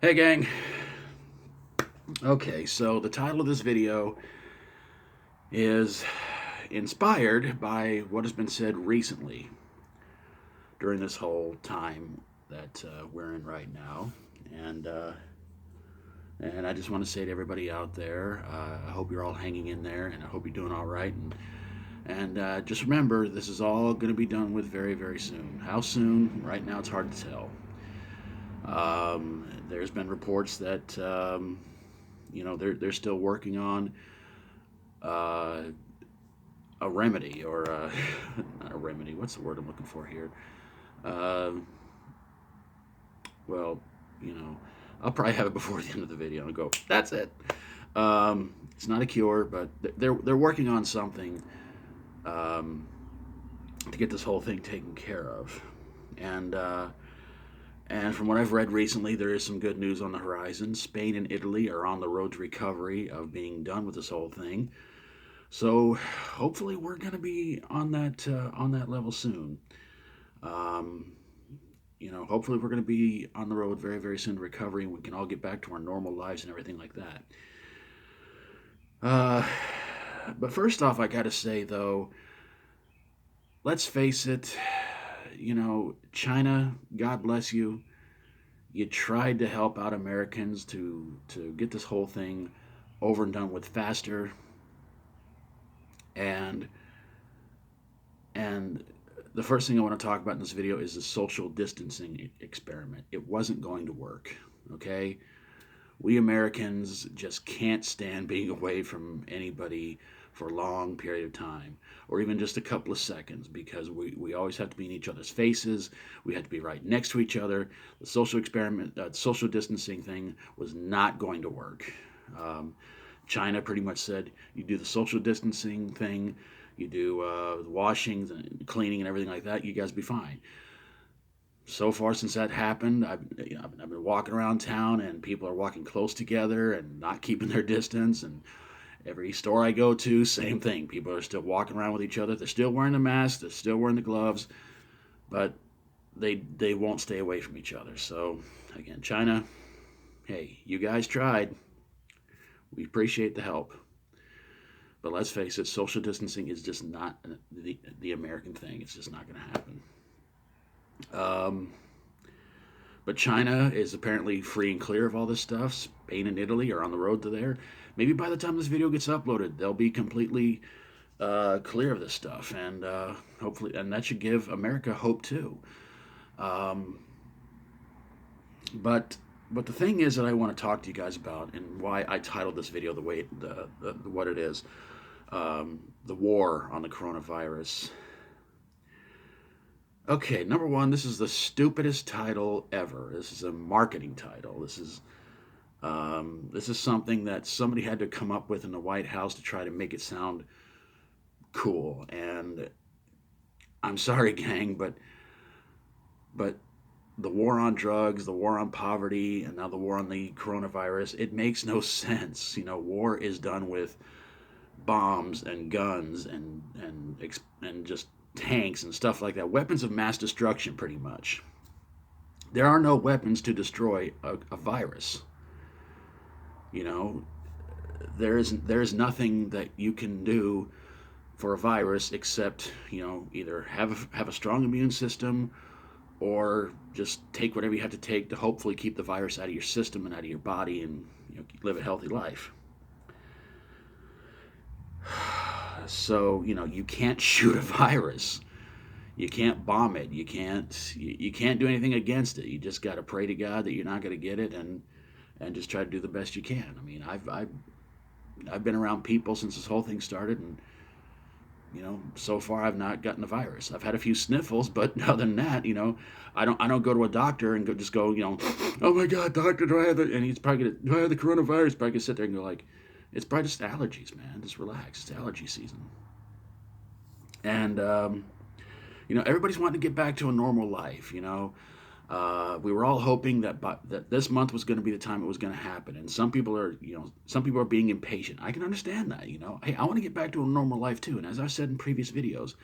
Hey gang. Okay, so the title of this video is inspired by what has been said recently during this whole time that we're in right now, and uh, and I just want to say to everybody out there, I hope you're all hanging in there, and I hope you're doing all right, and just remember, this is all going to be done with very, very soon. How soon? Right now, it's hard to tell. There's been reports that they're still working on uh, a remedy or not a remedy. What's the word I'm looking for here? Uh, well, you know, I'll probably have it before the end of the video and go. That's it. It's not a cure, but they're working on something um, to get this whole thing taken care of, and. And from what I've read recently, there is some good news on the horizon. Spain and Italy are on the road to recovery of being done with this whole thing. So hopefully we're going to be on that level soon. Um, hopefully we're going to be on the road very, very soon to recovery, and we can all get back to our normal lives and everything like that. Uh, but first off, I got to say though, let's face it. China, God bless you. You tried to help out Americans to get this whole thing over and done with faster, and and the first thing I want to talk about in this video is the social distancing experiment. It wasn't going to work. Okay, we Americans just can't stand being away from anybody for a long period of time, or even just a couple of seconds, because we always have to be in each other's faces. We have to be right next to each other. The social distancing thing was not going to work. Um, China pretty much said, you do the social distancing thing, you do washings and cleaning and everything like that, you guys be fine. So far since that happened, I've been walking around town and people are walking close together and not keeping their distance. And every store I go to, same thing. People are still walking around with each other. They're still wearing the mask. They're still wearing the gloves, but they won't stay away from each other. So again, China, hey, you guys tried. We appreciate the help, but let's face it, social distancing is just not the American thing. It's just not going to happen. Um, But China is apparently free and clear of all this stuff. Spain and Italy are on the road to there. Maybe by the time this video gets uploaded, they'll be completely clear of this stuff, and hopefully, and that should give America hope too. Um, but but the thing is that I want to talk to you guys about, and why I titled this video the way what it is, the war on the coronavirus. Okay, number one, this is the stupidest title ever. This is a marketing title. This is something that somebody had to come up with in the White House to try to make it sound cool. And I'm sorry, gang, but the war on drugs, the war on poverty, and now the war on the coronavirus, it makes no sense. War is done with bombs and guns and just tanks and stuff like that. Weapons of mass destruction, pretty much. There are no weapons to destroy a virus. You know, there is nothing that you can do for a virus except either have a strong immune system, or just take whatever you have to take to hopefully keep the virus out of your system and out of your body, and live a healthy life. So you can't shoot a virus. You can't bomb it. You can't do anything against it. You just got to pray to God that you're not going to get it, and just try to do the best you can. I mean, I've been around people since this whole thing started, and so far I've not gotten the virus. I've had a few sniffles, but other than that, I don't go to a doctor and just go, oh my God, doctor, do I have the? And he's probably gonna, do I have the coronavirus? Probably gonna sit there and go like, it's probably just allergies, man. Just relax. It's allergy season, and everybody's wanting to get back to a normal life. We were all hoping that this month was going to be the time it was going to happen, and some people are being impatient. I can understand that. Hey, I want to get back to a normal life too. And as I've said in previous videos,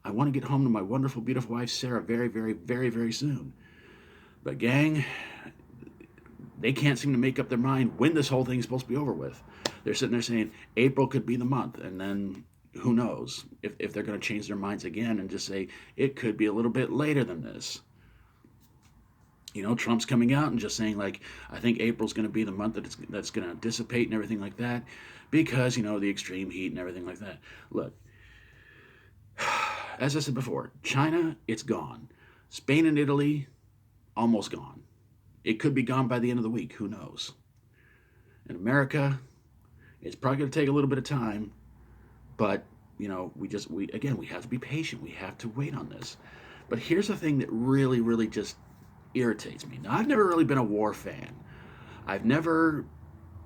I want to get home to my wonderful, beautiful wife Sarah very, very, very, very soon. But gang, they can't seem to make up their mind when this whole thing's supposed to be over with. They're sitting there saying April could be the month, and then who knows if they're going to change their minds again and just say it could be a little bit later than this. You know, Trump's coming out and just saying, like, I think April's going to be the month that's going to dissipate and everything like that because, you know, the extreme heat and everything like that. Look, as I said before, China, it's gone. Spain and Italy, almost gone. It could be gone by the end of the week. Who knows? In America, it's probably going to take a little bit of time, but, you know, we have to be patient. We have to wait on this. But here's the thing that really, really just irritates me. Now, I've never really been a war fan. I've never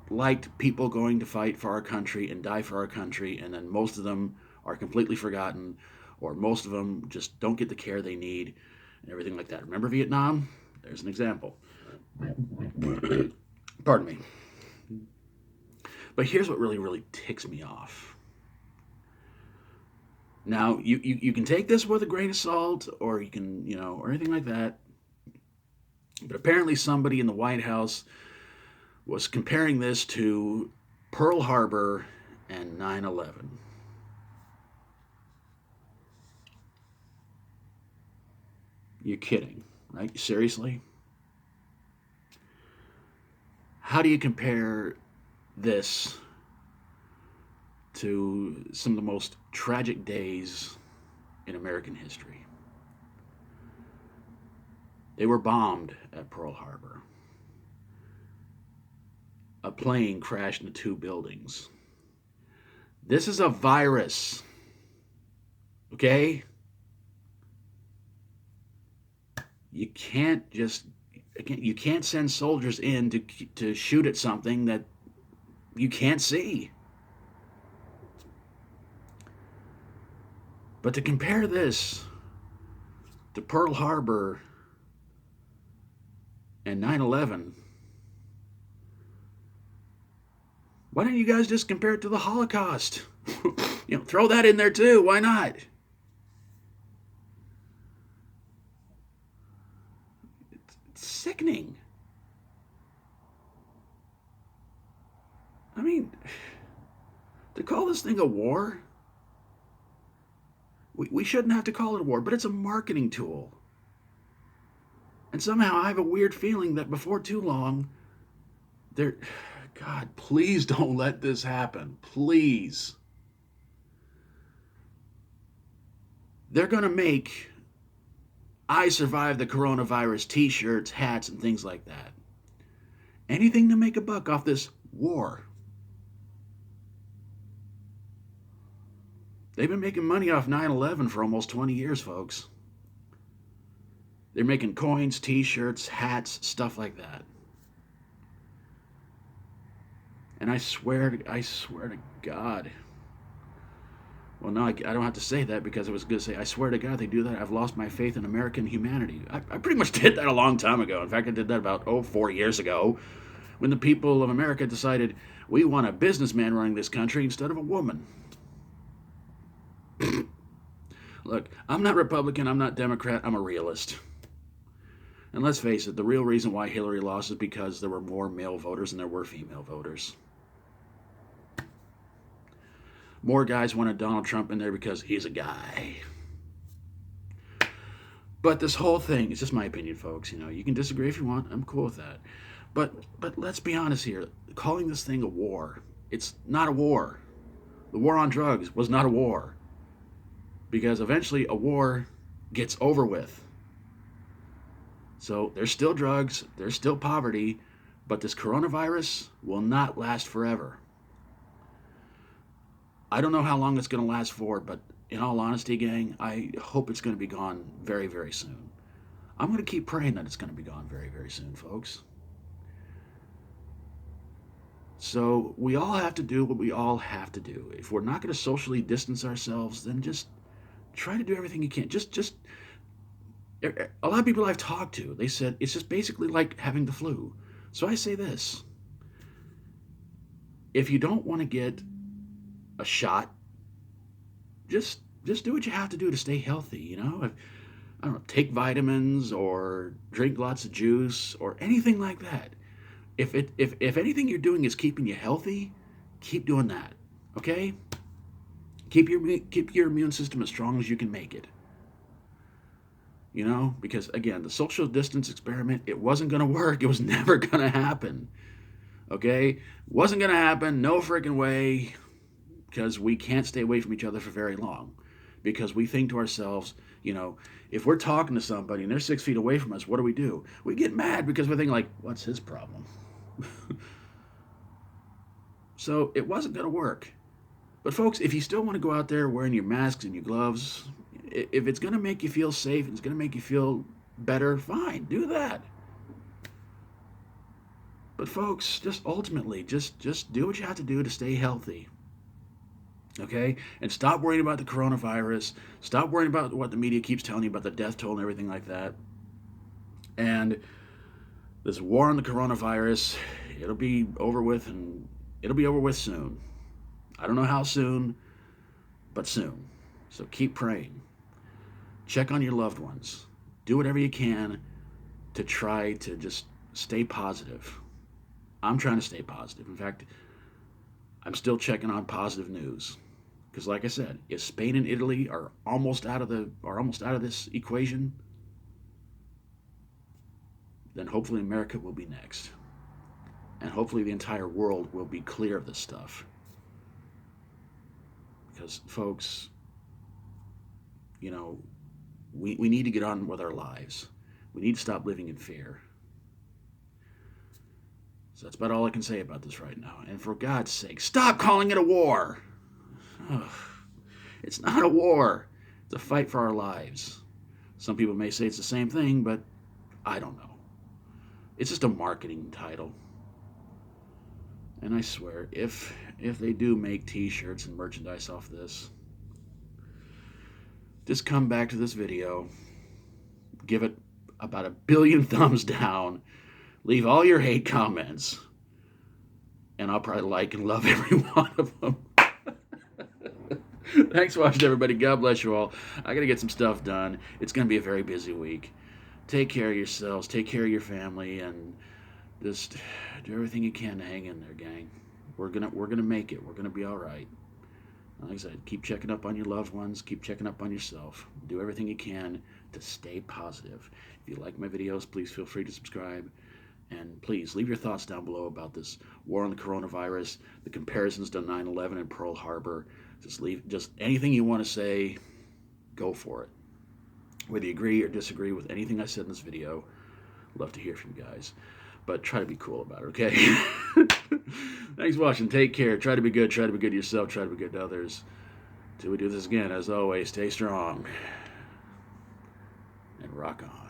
liked people going to fight for our country and die for our country, and then most of them are completely forgotten, or most of them just don't get the care they need and everything like that. Remember Vietnam? There's an example. Pardon me. But here's what really, really ticks me off. Now, you can take this with a grain of salt, or you can, you know, or anything like that. But apparently somebody in the White House was comparing this to Pearl Harbor and 9/11. You're kidding, right? Seriously? How do you compare this to some of the most tragic days in American history? They were bombed at Pearl Harbor. A plane crashed into 2 buildings. This is a virus, okay? You can't send soldiers in to shoot at something that you can't see. But to compare this to Pearl Harbor and 9/11, why don't you guys just compare it to the Holocaust? You know, throw that in there too. Why not? It's sickening. I mean, to call this thing a war, we shouldn't have to call it a war, but it's a marketing tool. And somehow I have a weird feeling that before too long, God, please don't let this happen. Please. They're going to make I survived the coronavirus t-shirts, hats, and things like that. Anything to make a buck off this war. They've been making money off 9/11 for almost 20 years, folks. They're making coins, t-shirts, hats, stuff like that. And I swear to God. Well, no, I don't have to say that because I was going to say, I swear to God, they do that. I've lost my faith in American humanity. I pretty much did that a long time ago. In fact, I did that about, 4 years ago when the people of America decided we want a businessman running this country instead of a woman. Look, I'm not Republican, I'm not Democrat, I'm a realist. And let's face it, the real reason why Hillary lost is because there were more male voters than there were female voters. More guys wanted Donald Trump in there because he's a guy. But this whole thing, it's just my opinion, folks. You know, you can disagree if you want. I'm cool with that. But let's be honest here. Calling this thing a war, it's not a war. The war on drugs was not a war. Because eventually a war gets over with. So there's still drugs, there's still poverty, but this coronavirus will not last forever. I don't know how long it's going to last for, but in all honesty, gang, I hope it's going to be gone very, very soon. I'm going to keep praying that it's going to be gone very, very soon, folks. So we all have to do what we all have to do. If we're not going to socially distance ourselves, then just try to do everything you can. Just a lot of people I've talked to, they said it's just basically like having the flu. So I say this. If you don't want to get a shot, just do what you have to do to stay healthy, you know? I don't know, take vitamins or drink lots of juice or anything like that. If anything you're doing is keeping you healthy, keep doing that. Okay? Keep your immune system as strong as you can make it. You know, because again, the social distance experiment, it wasn't going to work. It was never going to happen. Okay? Wasn't going to happen. No freaking way. Because we can't stay away from each other for very long. Because we think to ourselves, you know, if we're talking to somebody and they're 6 feet away from us, what do? We get mad because we're thinking, like, what's his problem? So it wasn't going to work. But folks, if you still want to go out there wearing your masks and your gloves, if it's going to make you feel safe, it's going to make you feel better, fine, do that. But folks, just ultimately, just do what you have to do to stay healthy. Okay? And stop worrying about the coronavirus. Stop worrying about what the media keeps telling you about the death toll and everything like that. And this war on the coronavirus, it'll be over with, and it'll be over with soon. I don't know how soon, but soon. So keep praying. Check on your loved ones. Do whatever you can to try to just stay positive. I'm trying to stay positive. In fact, I'm still checking on positive news. Because like I said, if Spain and Italy are almost out of this equation, then hopefully America will be next. And hopefully the entire world will be clear of this stuff. Because folks, you know, we need to get on with our lives. We need to stop living in fear. So that's about all I can say about this right now. And for God's sake, stop calling it a war. Ugh. It's not a war. It's a fight for our lives. Some people may say it's the same thing, but I don't know. It's just a marketing title. And I swear, if they do make t-shirts and merchandise off this, just come back to this video, give it about 1 billion thumbs down, leave all your hate comments, and I'll probably like and love every one of them. Thanks for watching, everybody. God bless you all. I got to get some stuff done. It's going to be a very busy week. Take care of yourselves. Take care of your family, and just do everything you can to hang in there, gang. We're gonna make it. We're gonna be all right. Like I said, keep checking up on your loved ones. Keep checking up on yourself. Do everything you can to stay positive. If you like my videos, please feel free to subscribe. And please leave your thoughts down below about this war on the coronavirus, the comparisons to 9/11 and Pearl Harbor. Just anything you want to say, go for it. Whether you agree or disagree with anything I said in this video, I'd love to hear from you guys. But try to be cool about it, okay? Thanks for watching. Take care. Try to be good. Try to be good to yourself. Try to be good to others. Till we do this again, as always, stay strong and rock on.